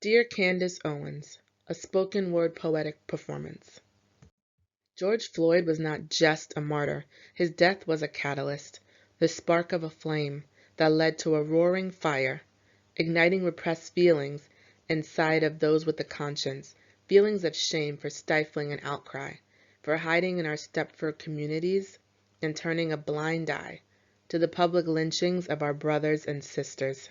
Dear Candace Owens, a spoken word poetic performance. George Floyd was not just a martyr. His death was a catalyst, the spark of a flame that led to a roaring fire, igniting repressed feelings inside of those with a conscience, feelings of shame for stifling an outcry, for hiding in our Stepford communities, and turning a blind eye to the public lynchings of our brothers and sisters.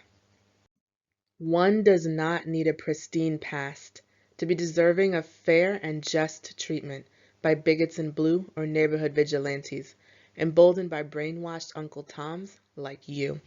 One does not need a pristine past to be deserving of fair and just treatment by bigots in blue or neighborhood vigilantes, emboldened by brainwashed Uncle Toms like you.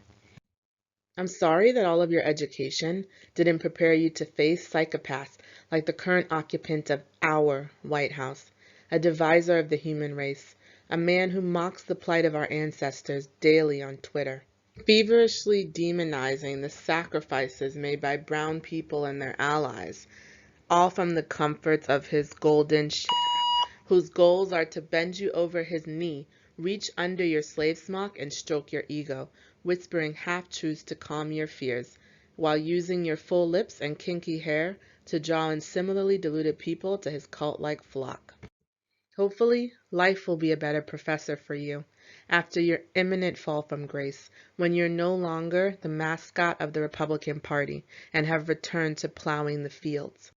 I'm sorry that all of your education didn't prepare you to face psychopaths like the current occupant of our White House, a deviser of the human race, a man who mocks the plight of our ancestors daily on Twitter, feverishly demonizing the sacrifices made by brown people and their allies, all from the comforts of his golden chair, whose goals are to bend you over his knee, reach under your slave smock and stroke your ego, whispering half-truths to calm your fears, while using your full lips and kinky hair to draw in similarly deluded people to his cult-like flock. Hopefully, life will be a better professor for you after your imminent fall from grace, when you're no longer the mascot of the Republican Party and have returned to plowing the fields.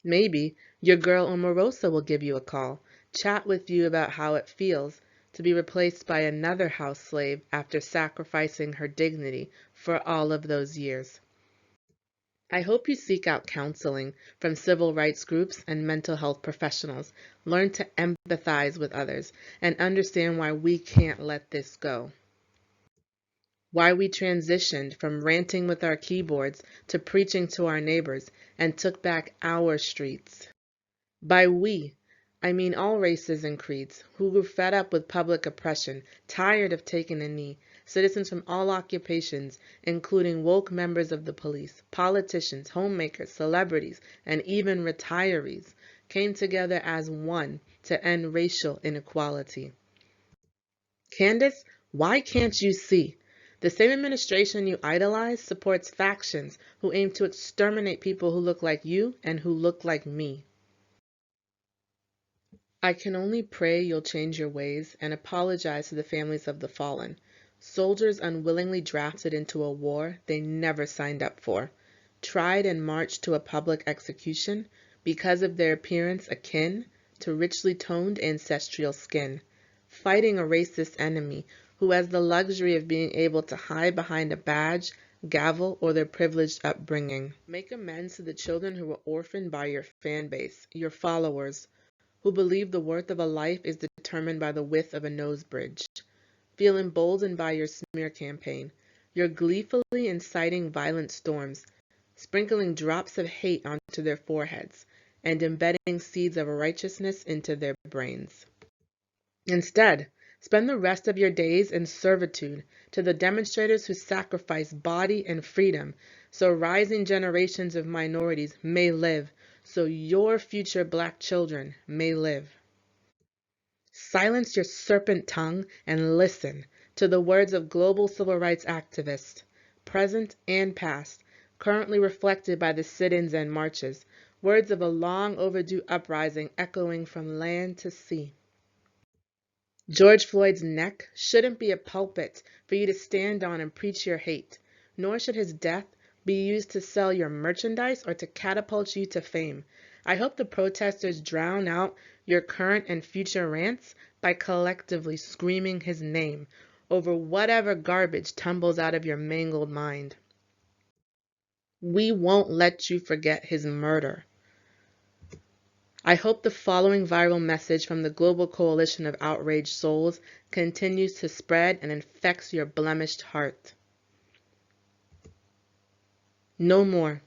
Maybe your girl Omarosa will give you a call, chat with you about how it feels to be replaced by another house slave after sacrificing her dignity for all of those years. I hope you seek out counseling from civil rights groups and mental health professionals, learn to empathize with others, and understand why we can't let this go. Why we transitioned from ranting with our keyboards to preaching to our neighbors and took back our streets. By we, I mean all races and creeds who grew fed up with public oppression, tired of taking a knee, citizens from all occupations, including woke members of the police, politicians, homemakers, celebrities, and even retirees, came together as one to end racial inequality. Candace, why can't you see? The same administration you idolize supports factions who aim to exterminate people who look like you and who look like me. I can only pray you'll change your ways and apologize to the families of the fallen, soldiers unwillingly drafted into a war they never signed up for, tried and marched to a public execution because of their appearance akin to richly toned ancestral skin, fighting a racist enemy who has the luxury of being able to hide behind a badge, gavel, or their privileged upbringing. Make amends to the children who were orphaned by your fan base, your followers, who believe the worth of a life is determined by the width of a nose bridge. Feel emboldened by your smear campaign. You're gleefully inciting violent storms, sprinkling drops of hate onto their foreheads, and embedding seeds of righteousness into their brains. Instead, spend the rest of your days in servitude to the demonstrators who sacrifice body and freedom so rising generations of minorities may live, so your future black children may live. Silence your serpent tongue and listen to the words of global civil rights activists, present and past, currently reflected by the sit-ins and marches, words of a long overdue uprising echoing from land to sea. George Floyd's neck shouldn't be a pulpit for you to stand on and preach your hate, nor should his death be used to sell your merchandise or to catapult you to fame. I hope the protesters drown out your current and future rants by collectively screaming his name over whatever garbage tumbles out of your mangled mind. We won't let you forget his murder. I hope the following viral message from the Global Coalition of Outraged Souls continues to spread and infects your blemished heart. No more.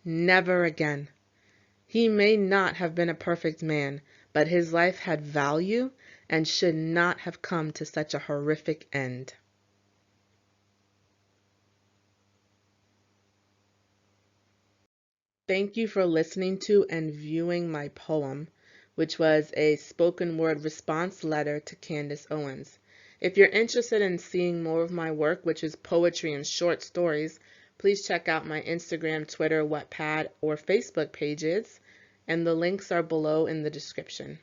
Never again. He may not have been a perfect man, but his life had value and should not have come to such a horrific end. Thank you for listening to and viewing my poem, which was a spoken word response letter to Candace Owens. If you're interested in seeing more of my work, which is poetry and short stories, Please check out my Instagram, Twitter, Wattpad, or Facebook pages, and the links are below in the description.